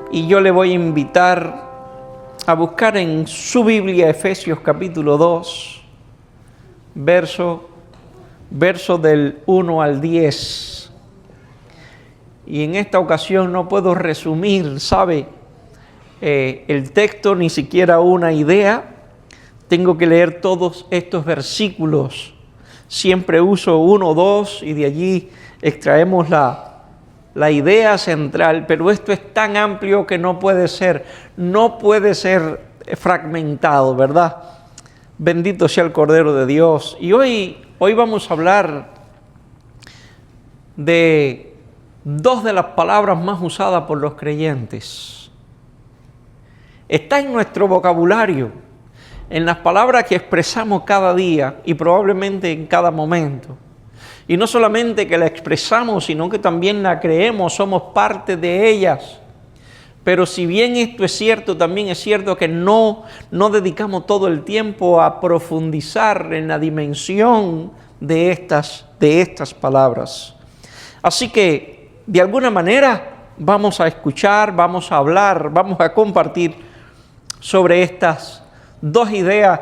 Y yo le voy a invitar a buscar en su Biblia Efesios capítulo 2, verso del 1 al 10. Y en esta ocasión no puedo resumir, ¿sabe? El texto, ni siquiera una idea. Tengo que leer todos estos versículos. Siempre uso 1 o 2 y de allí extraemos la idea central, pero esto es tan amplio que no puede ser fragmentado, ¿verdad? Bendito sea el Cordero de Dios. Y hoy vamos a hablar de dos de las palabras más usadas por los creyentes. Está en nuestro vocabulario, en las palabras que expresamos cada día y probablemente en cada momento. Y no solamente que la expresamos, sino que también la creemos, somos parte de ellas. Pero si bien esto es cierto, también es cierto que no dedicamos todo el tiempo a profundizar en la dimensión de estas palabras. Así que, de alguna manera, vamos a escuchar, vamos a hablar, vamos a compartir sobre estas dos ideas.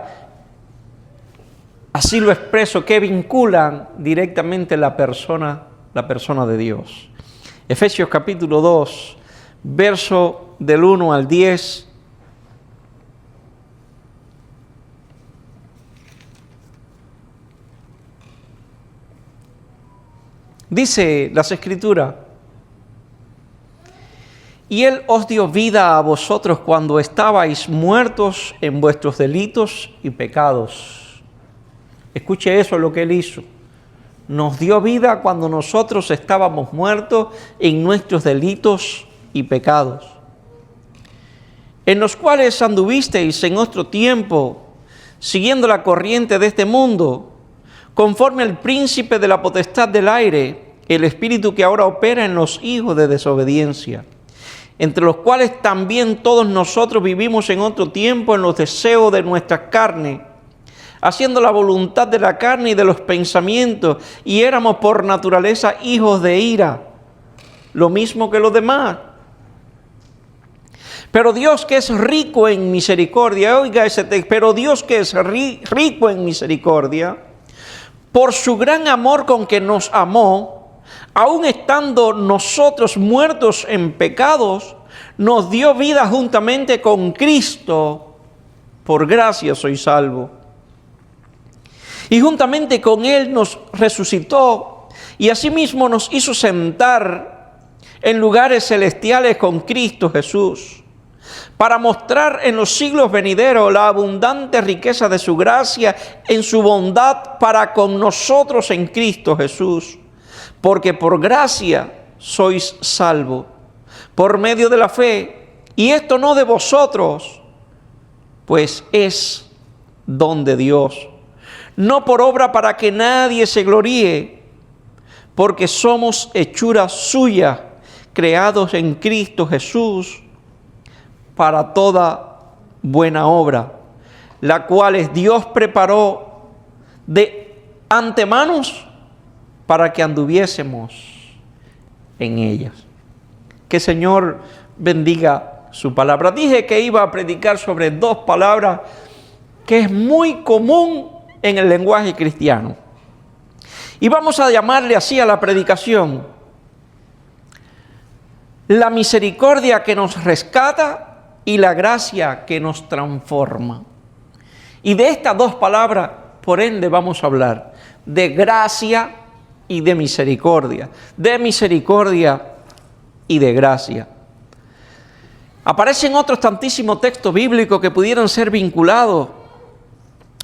Así lo expreso, que vinculan directamente la persona de Dios. Efesios capítulo 2, verso del 1 al 10. Dice las Escrituras: y Él os dio vida a vosotros cuando estabais muertos en vuestros delitos y pecados. Escuche eso, lo que Él hizo. Nos dio vida cuando nosotros estábamos muertos en nuestros delitos y pecados, en los cuales anduvisteis en otro tiempo, siguiendo la corriente de este mundo, conforme al príncipe de la potestad del aire, el espíritu que ahora opera en los hijos de desobediencia, entre los cuales también todos nosotros vivimos en otro tiempo en los deseos de nuestra carne, haciendo la voluntad de la carne y de los pensamientos, y éramos por naturaleza hijos de ira, lo mismo que los demás. Pero Dios, que es rico en misericordia, oiga ese texto, pero Dios, que es rico en misericordia, por su gran amor con que nos amó, aun estando nosotros muertos en pecados, nos dio vida juntamente con Cristo. Por gracia soy salvo. Y juntamente con Él nos resucitó y asimismo nos hizo sentar en lugares celestiales con Cristo Jesús, para mostrar en los siglos venideros la abundante riqueza de su gracia en su bondad para con nosotros en Cristo Jesús. Porque por gracia sois salvos, por medio de la fe, y esto no de vosotros, pues es don de Dios. No por obra para que nadie se gloríe, porque somos hechura suya, creados en Cristo Jesús, para toda buena obra, la cual Dios preparó de antemano para que anduviésemos en ellas. Que el Señor bendiga su palabra. Dije que iba a predicar sobre dos palabras que es muy común en el lenguaje cristiano. Y vamos a llamarle así a la predicación: la misericordia que nos rescata y la gracia que nos transforma. Y de estas dos palabras, por ende, vamos a hablar de gracia y de misericordia y de gracia. Aparecen otros tantísimos textos bíblicos que pudieran ser vinculados,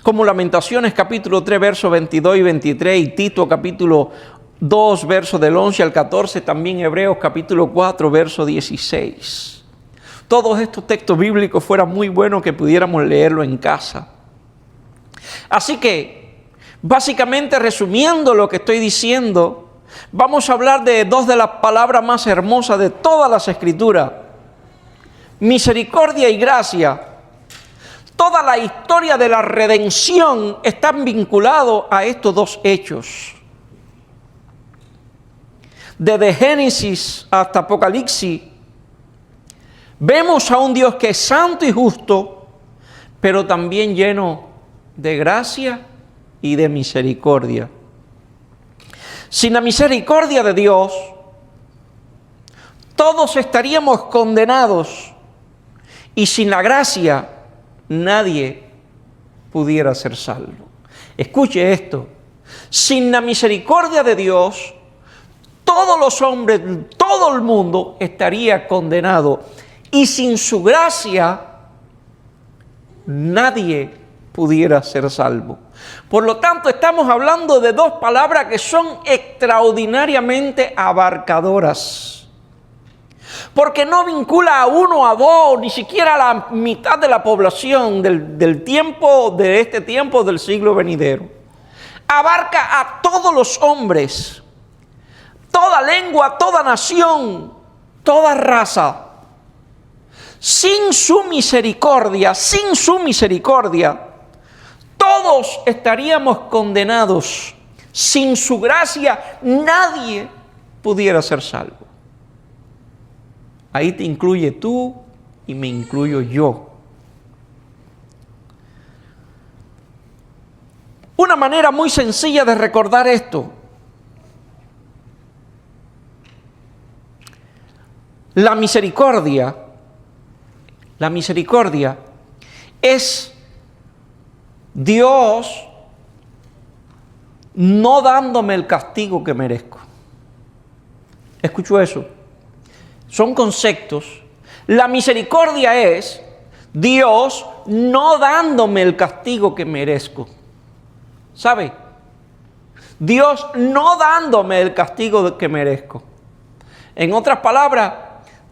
como Lamentaciones capítulo 3, versos 22 y 23, y Tito capítulo 2, versos del 11 al 14, también Hebreos capítulo 4, verso 16. Todos estos textos bíblicos fuera muy bueno que pudiéramos leerlo en casa. Así que, básicamente resumiendo lo que estoy diciendo, vamos a hablar de dos de las palabras más hermosas de todas las Escrituras: misericordia y gracia. Toda la historia de la redención está vinculada a estos dos hechos. Desde Génesis hasta Apocalipsis, Vemos a un Dios que es santo y justo, pero también lleno de gracia y de misericordia. Sin la misericordia de Dios, todos estaríamos condenados, y sin la gracia, nadie pudiera ser salvo. Escuche esto: sin la misericordia de Dios, todos los hombres, todo el mundo estaría condenado, y sin su gracia, nadie pudiera ser salvo. Por lo tanto, estamos hablando de dos palabras que son extraordinariamente abarcadoras, porque no vincula a uno, a dos, ni siquiera a la mitad de la población del tiempo, de este tiempo del siglo venidero. Abarca a todos los hombres, toda lengua, toda nación, toda raza. Sin su misericordia, todos estaríamos condenados. Sin su gracia, nadie pudiera ser salvo. Ahí te incluye tú y me incluyo yo. Una manera muy sencilla de recordar esto: la misericordia es Dios no dándome el castigo que merezco. ¿Escuchó eso? Son conceptos. La misericordia es Dios no dándome el castigo que merezco. ¿Sabe? Dios no dándome el castigo que merezco. En otras palabras,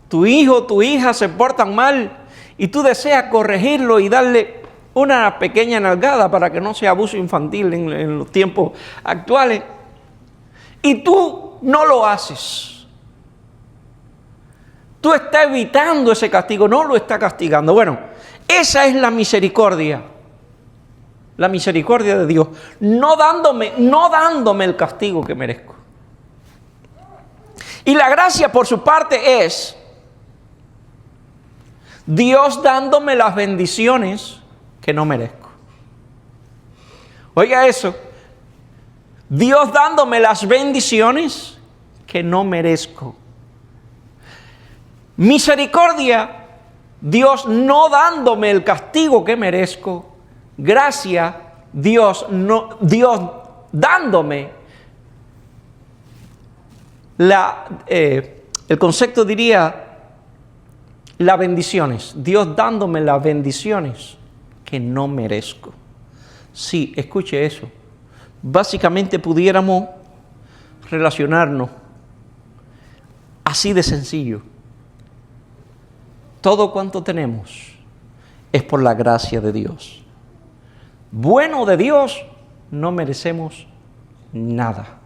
tu hijo o tu hija se portan mal y tú deseas corregirlo y darle una pequeña nalgada para que no sea abuso infantil en los tiempos actuales. Y tú no lo haces. Tú estás evitando ese castigo, no lo estás castigando. Bueno, esa es la misericordia. La misericordia de Dios, no dándome el castigo que merezco. Y la gracia, por su parte, es Dios dándome las bendiciones que no merezco. Oiga eso. Dios dándome las bendiciones que no merezco. Misericordia, Dios no dándome el castigo que merezco. Gracia, Dios dándome el concepto diría las bendiciones. Dios dándome las bendiciones que no merezco. Sí, escuche eso. Básicamente pudiéramos relacionarnos así de sencillo. Todo cuanto tenemos es por la gracia de Dios. Bueno de Dios, no merecemos nada,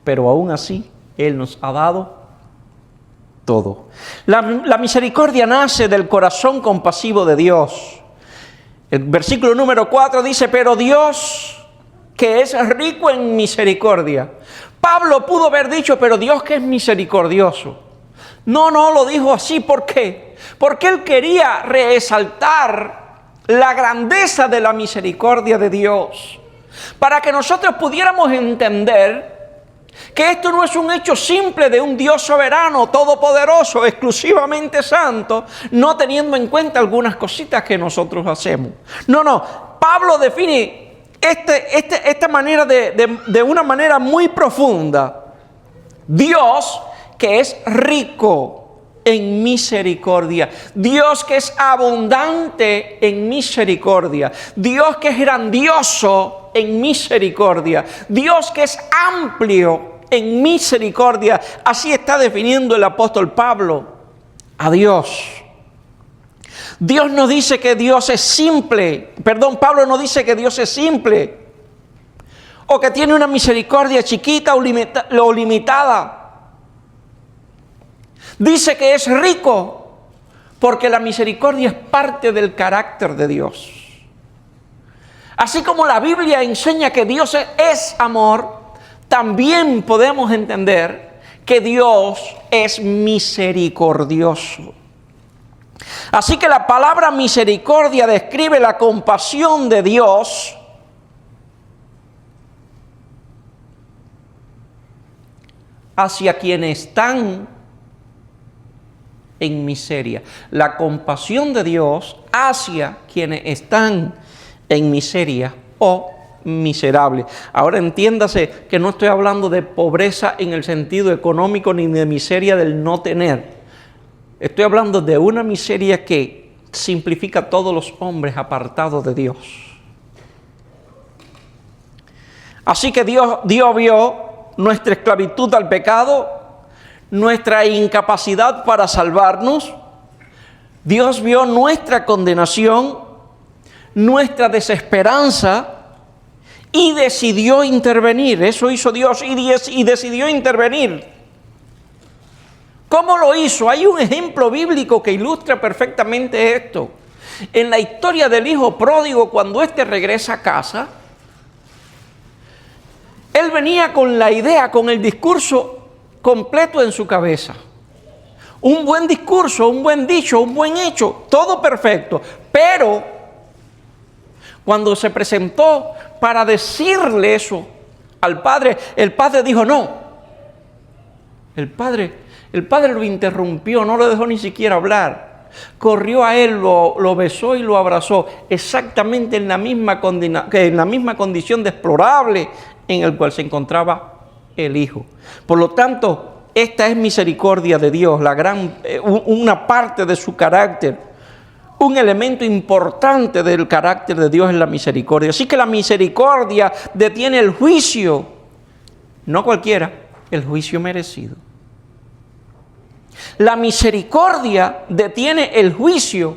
pero aún así Él nos ha dado todo. La misericordia nace del corazón compasivo de Dios. El versículo número 4 dice: pero Dios, que es rico en misericordia. Pablo pudo haber dicho: pero Dios que es misericordioso. No lo dijo así. ¿Por qué? Porque él quería resaltar la grandeza de la misericordia de Dios, para que nosotros pudiéramos entender que esto no es un hecho simple de un Dios soberano, todopoderoso, exclusivamente santo, no teniendo en cuenta algunas cositas que nosotros hacemos. Pablo define esta manera de una manera muy profunda. Dios que es rico en misericordia, Dios que es abundante en misericordia, Dios que es grandioso en misericordia, Dios que es amplio en misericordia. Así está definiendo el apóstol Pablo a Dios. Dios no dice que Dios es simple, Pablo no dice que Dios es simple o que tiene una misericordia chiquita o limitada. Dice que es rico porque la misericordia es parte del carácter de Dios. Así como la Biblia enseña que Dios es amor, también podemos entender que Dios es misericordioso. Así que la palabra misericordia describe la compasión de Dios hacia quienes están en miseria. La compasión de Dios hacia quienes están en miseria o miserable. Ahora entiéndase que no estoy hablando de pobreza en el sentido económico ni de miseria del no tener. Estoy hablando de una miseria que simplifica a todos los hombres apartados de Dios. Así que Dios vio nuestra esclavitud al pecado, nuestra incapacidad para salvarnos. Dios vio nuestra condenación, nuestra desesperanza y decidió intervenir. Eso hizo Dios y decidió intervenir. ¿Cómo lo hizo? Hay un ejemplo bíblico que ilustra perfectamente esto. En la historia del hijo pródigo, cuando éste regresa a casa, él venía con la idea, con el discurso completo en su cabeza. Un buen discurso, un buen dicho, un buen hecho, todo perfecto. Pero cuando se presentó para decirle eso al padre, el padre dijo no. El padre lo interrumpió, no lo dejó ni siquiera hablar. Corrió a él, lo besó y lo abrazó, exactamente en la misma condición deplorable en el cual se encontraba el hijo. Por lo tanto, esta es misericordia de Dios, una parte de su carácter. Un elemento importante del carácter de Dios es la misericordia. Así que la misericordia detiene el juicio, no cualquiera, el juicio merecido. La misericordia detiene el juicio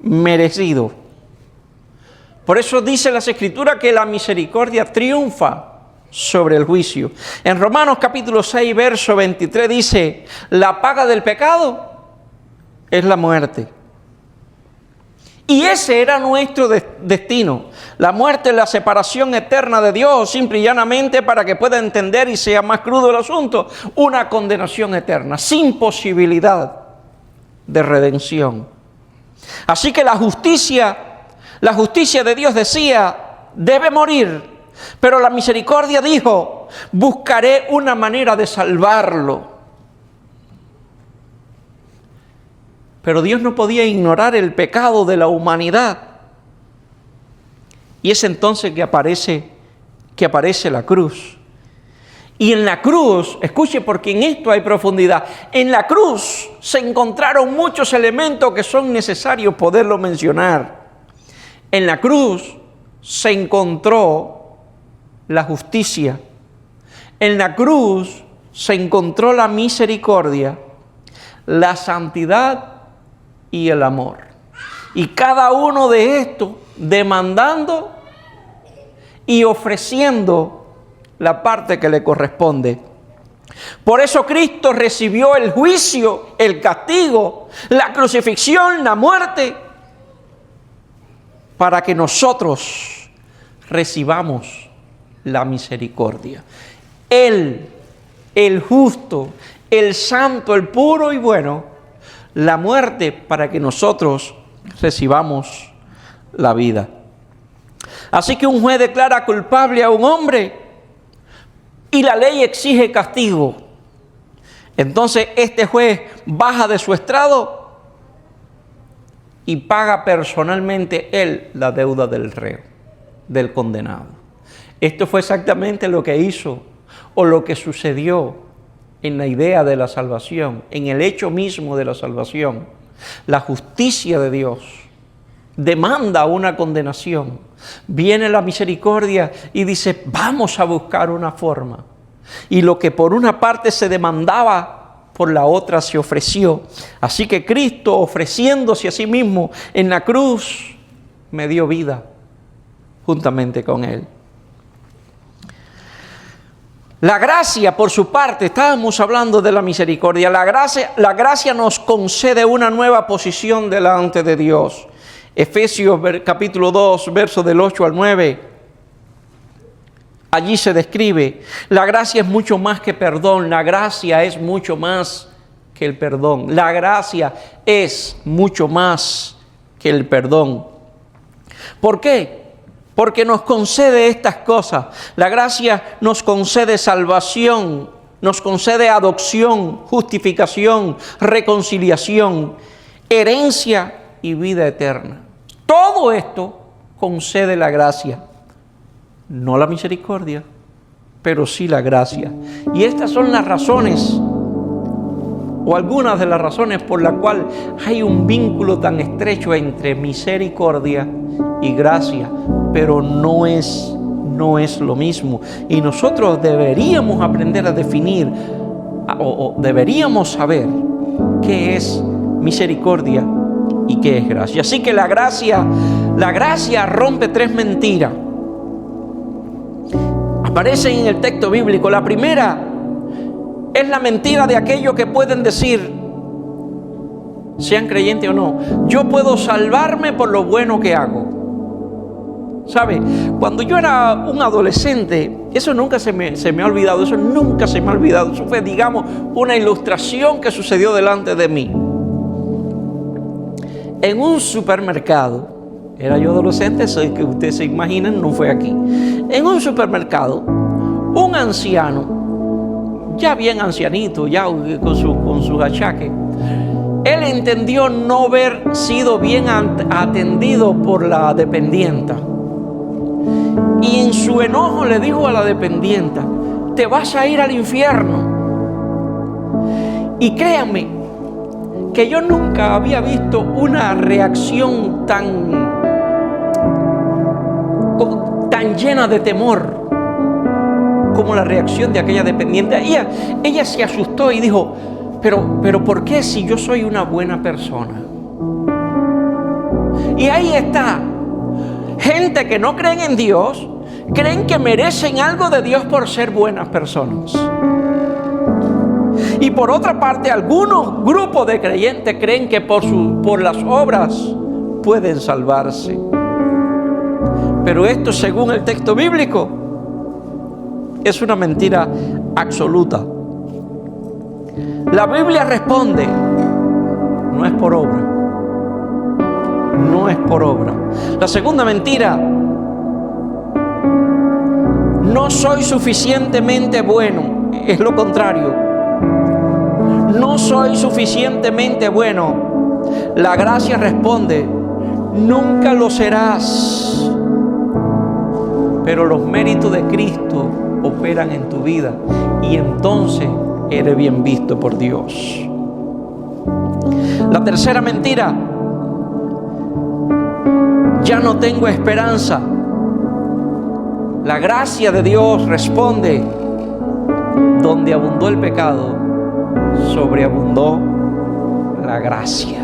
merecido. Por eso dice las Escrituras que la misericordia triunfa sobre el juicio. En Romanos capítulo 6, verso 23 dice, la paga del pecado es la muerte. Y ese era nuestro destino. La muerte es la separación eterna de Dios, simple y llanamente, para que pueda entender y sea más crudo el asunto, una condenación eterna, sin posibilidad de redención. Así que la justicia de Dios decía, debe morir, pero la misericordia dijo, buscaré una manera de salvarlo. Pero Dios no podía ignorar el pecado de la humanidad. Y es entonces que aparece la cruz. Y en la cruz, escuche porque en esto hay profundidad, en la cruz se encontraron muchos elementos que son necesarios poderlo mencionar. En la cruz se encontró la justicia. En la cruz se encontró la misericordia, la santidad y el amor. Y cada uno de estos demandando y ofreciendo la parte que le corresponde. Por eso Cristo recibió el juicio, el castigo, la crucifixión, la muerte, para que nosotros recibamos la misericordia. Él, el justo, el santo, el puro y bueno, la muerte para que nosotros recibamos la vida. Así que un juez declara culpable a un hombre y la ley exige castigo. Entonces este juez baja de su estrado y paga personalmente él la deuda del reo, del condenado. Esto fue exactamente lo que hizo o lo que sucedió en la idea de la salvación, en el hecho mismo de la salvación. La justicia de Dios demanda una condenación. Viene la misericordia y dice, vamos a buscar una forma. Y lo que por una parte se demandaba, por la otra se ofreció. Así que Cristo, ofreciéndose a sí mismo en la cruz, me dio vida juntamente con Él. La gracia, por su parte, estábamos hablando de la misericordia. La gracia nos concede una nueva posición delante de Dios. Efesios capítulo 2, versos del 8 al 9. Allí se describe, la gracia es mucho más que perdón, la gracia es mucho más que el perdón. La gracia es mucho más que el perdón. ¿Por qué? Porque nos concede estas cosas. La gracia nos concede salvación, nos concede adopción, justificación, reconciliación, herencia y vida eterna. Todo esto concede la gracia. No la misericordia, pero sí la gracia. Y estas son las razones, o algunas de las razones por las cuales hay un vínculo tan estrecho entre misericordia y gracia, pero no es lo mismo. Y nosotros deberíamos aprender a definir, o deberíamos saber qué es misericordia y qué es gracia. Así que la gracia rompe tres mentiras. Aparecen en el texto bíblico. La primera es la mentira de aquellos que pueden decir, sean creyentes o no, yo puedo salvarme por lo bueno que hago. ¿Sabe? Cuando yo era un adolescente, eso nunca se me ha olvidado, eso fue, digamos, una ilustración que sucedió delante de mí. En un supermercado, era yo adolescente, eso es que ustedes se imaginan, no fue aquí. En un supermercado, un anciano, ya bien ancianito, ya con sus achaques, él entendió no haber sido bien atendido por la dependienta. Y en su enojo le dijo a la dependienta, te vas a ir al infierno. Y créanme que yo nunca había visto una reacción tan llena de temor como la reacción de aquella dependiente. Ella se asustó y dijo, pero ¿por qué si yo soy una buena persona? Y ahí está, gente que no creen en Dios, creen que merecen algo de Dios por ser buenas personas. Y por otra parte, algunos grupos de creyentes creen que por las obras pueden salvarse. Pero esto, según el texto bíblico, es una mentira absoluta. La Biblia responde, no es por obra. No es por obra. La segunda mentira, no soy suficientemente bueno, es lo contrario. No soy suficientemente bueno. La gracia responde, nunca lo serás. Pero los méritos de Cristo operan en tu vida y entonces eres bien visto por Dios. La tercera mentira, ya no tengo esperanza. La gracia de Dios responde, donde abundó el pecado, sobreabundó la gracia.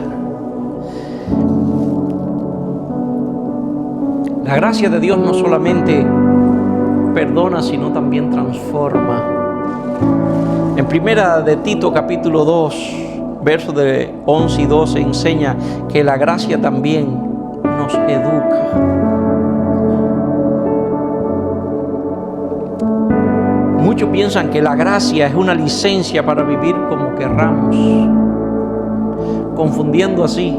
La gracia de Dios no solamente perdona, sino también transforma. En primera de Tito capítulo 2, versos de 11 y 12 enseña que la gracia también nos educa. Muchos piensan que la gracia es una licencia para vivir como querramos, confundiendo así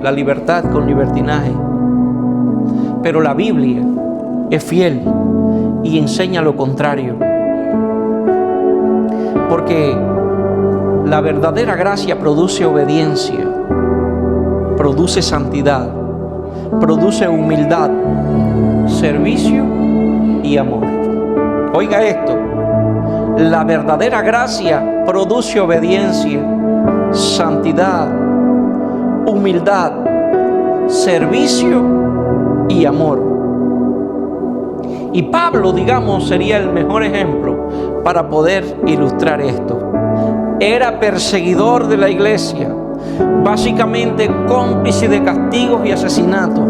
la libertad con libertinaje. Pero la Biblia es fiel y enseña lo contrario. Porque la verdadera gracia produce obediencia, produce santidad, produce humildad, servicio y amor. Oiga esto, la verdadera gracia produce obediencia, santidad, humildad, servicio y amor. Y Pablo, digamos, sería el mejor ejemplo para poder ilustrar esto. Era perseguidor de la iglesia, básicamente cómplice de castigos y asesinatos.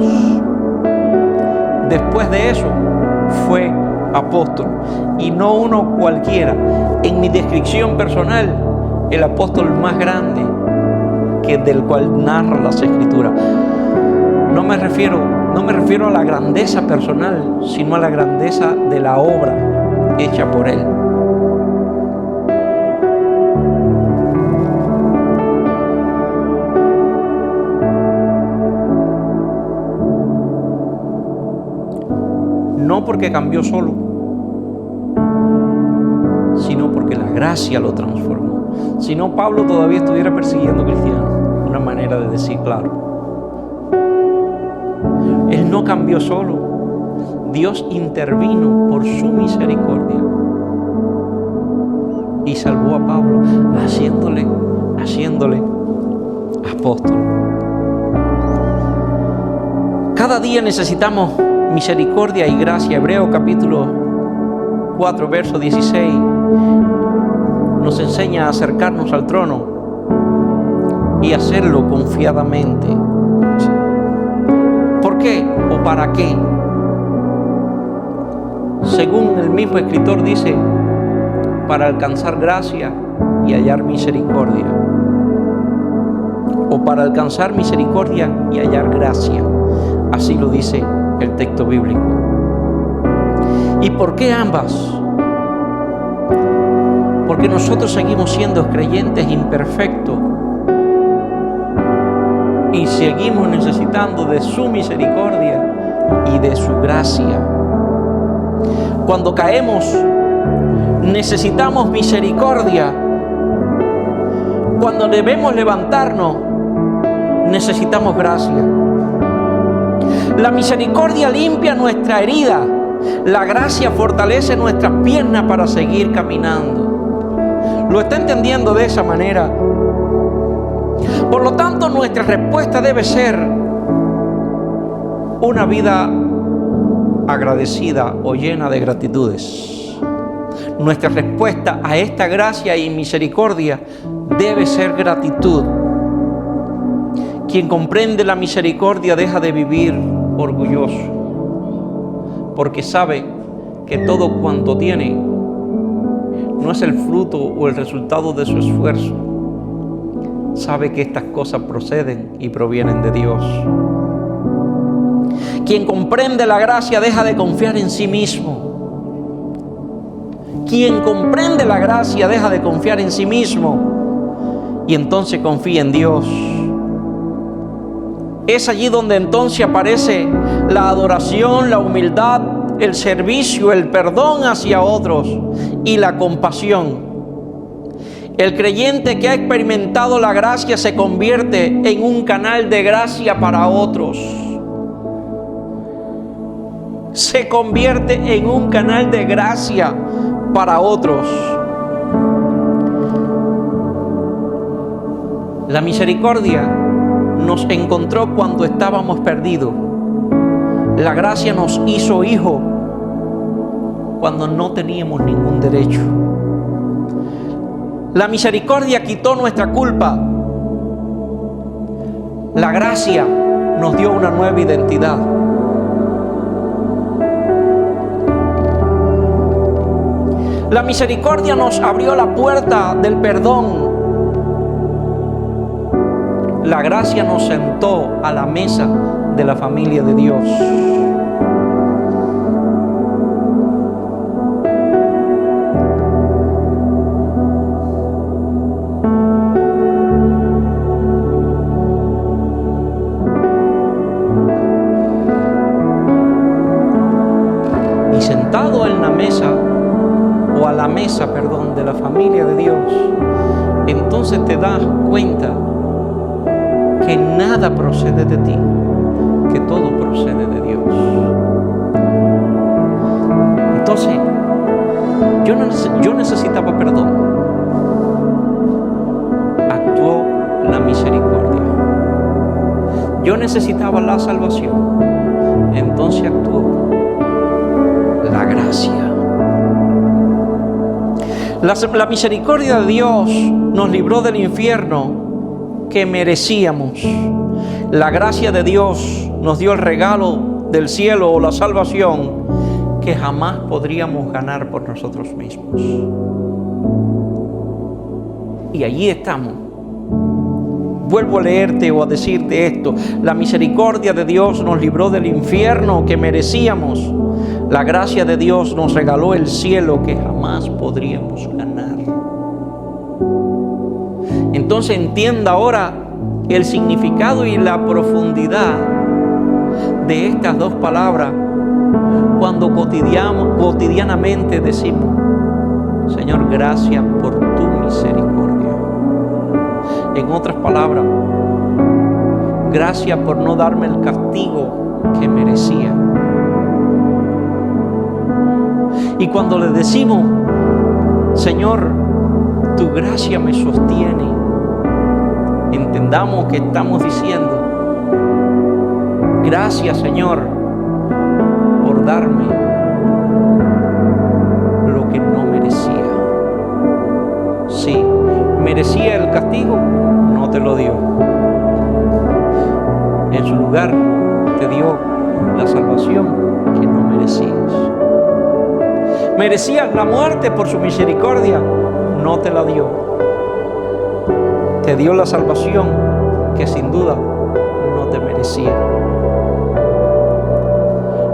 Después de eso, fue apóstol, y no uno cualquiera. En mi descripción personal, el apóstol más grande del cual narra las Escrituras. No me refiero a la grandeza personal, sino a la grandeza de la obra hecha por él. no porque cambió solo, sino porque la gracia lo transformó. Si no, Pablo todavía estuviera persiguiendo cristianos. Una manera de decir claro. Él no cambió solo. Dios intervino por su misericordia y salvó a Pablo, haciéndole apóstol. Cada día necesitamos misericordia y gracia. Hebreos capítulo 4, verso 16 nos enseña a acercarnos al trono y hacerlo confiadamente. ¿Por qué o para qué? Según el mismo escritor dice, para alcanzar gracia y hallar misericordia. O para alcanzar misericordia y hallar gracia. Así lo dice el texto bíblico. ¿Y por qué ambas? Porque nosotros seguimos siendo creyentes imperfectos y seguimos necesitando de su misericordia y de su gracia. Cuando caemos, necesitamos misericordia. Cuando debemos levantarnos, necesitamos gracia. La misericordia limpia nuestra herida. La gracia fortalece nuestras piernas para seguir caminando. ¿Lo está entendiendo de esa manera? Por lo tanto, nuestra respuesta debe ser una vida agradecida o llena de gratitudes. Nuestra respuesta a esta gracia y misericordia debe ser gratitud. Quien comprende la misericordia deja de vivir orgulloso, porque sabe que todo cuanto tiene no es el fruto o el resultado de su esfuerzo. Sabe que estas cosas proceden y provienen de Dios. Quien comprende la gracia deja de confiar en sí mismo. Quien comprende la gracia deja de confiar en sí mismo y entonces confía en Dios. Es allí donde entonces aparece la adoración, la humildad, el servicio, el perdón hacia otros y la compasión. El creyente que ha experimentado la gracia se convierte en un canal de gracia para otros. Se convierte en un canal de gracia para otros. La misericordia nos encontró cuando estábamos perdidos. La gracia nos hizo hijos cuando no teníamos ningún derecho. La misericordia quitó nuestra culpa. La gracia nos dio una nueva identidad. La misericordia nos abrió la puerta del perdón. La gracia nos sentó a la mesa de la familia de Dios. Y sentado en la mesa, o a la mesa, de la familia de Dios, entonces te das cuenta que nada procede de ti, que todo procede de Dios. Entonces, yo necesitaba perdón. Actuó la misericordia. Yo necesitaba la salvación. Entonces actuó la gracia. La misericordia de Dios nos libró del infierno que merecíamos. La gracia de Dios nos dio el regalo del cielo o la salvación que jamás podríamos ganar por nosotros mismos. Y allí estamos. Vuelvo a leerte o a decirte esto. La misericordia de Dios nos libró del infierno que merecíamos. La gracia de Dios nos regaló el cielo que jamás podríamos ganar. Entonces entienda ahora el significado y la profundidad de estas dos palabras cuando cotidianamente decimos: Señor, gracias por tu misericordia. En otras palabras, gracias por no darme el castigo que merecía. Y cuando le decimos: Señor, tu gracia me sostiene, entendamos que estamos diciendo: gracias, Señor, por darme lo que no merecía. Sí, merecía el castigo, no te lo dio. En su lugar te dio la salvación que no merecías. Merecías la muerte, por su misericordia no te la dio. Te dio la salvación que sin duda no te merecía.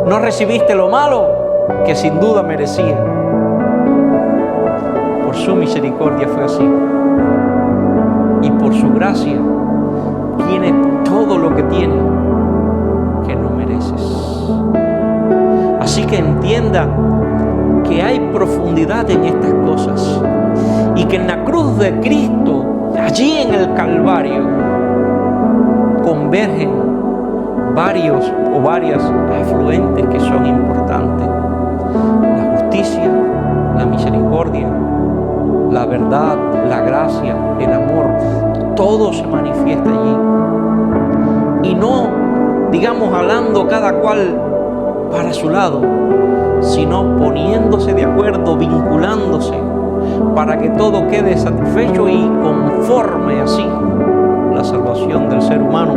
No recibiste lo malo que sin duda merecía. Por su misericordia fue así. Y por su gracia tiene todo lo que tiene que no mereces. Así que entienda que hay profundidad en estas cosas y que en la cruz de Cristo, allí en el Calvario, convergen varias afluentes que son importantes: la justicia, la misericordia, la verdad, la gracia, el amor. Todo se manifiesta allí. Y no, digamos, hablando cada cual para su lado, sino poniéndose de acuerdo, vinculándose, para que todo quede satisfecho y conforme así la salvación del ser humano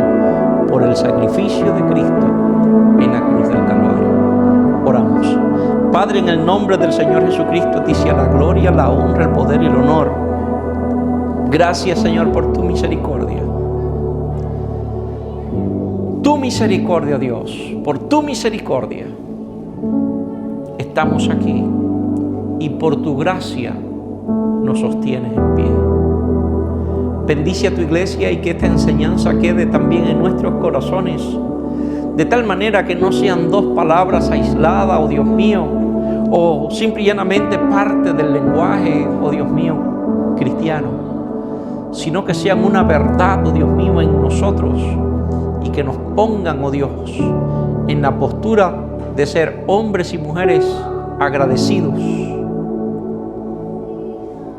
por el sacrificio de Cristo en la cruz del Calvario. Oramos. Padre, en el nombre del Señor Jesucristo, a ti sea la gloria, la honra, el poder y el honor. Gracias, Señor, por tu misericordia. Tu misericordia, Dios, por tu misericordia estamos aquí, y por tu gracia nos sostienes en pie. Bendice a tu iglesia y que esta enseñanza quede también en nuestros corazones, de tal manera que no sean dos palabras aisladas, oh Dios mío, o simple y llanamente parte del lenguaje, oh Dios mío, cristiano, sino que sean una verdad, oh Dios mío, en nosotros, y que nos pongan, oh Dios, en la postura de ser hombres y mujeres agradecidos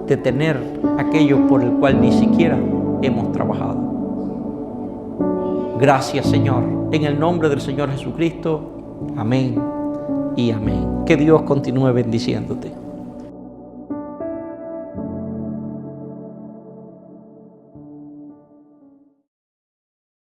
de tener aquello por el cual ni siquiera hemos trabajado. Gracias, Señor, en el nombre del Señor Jesucristo. Amén y amén. Que Dios continúe bendiciéndote.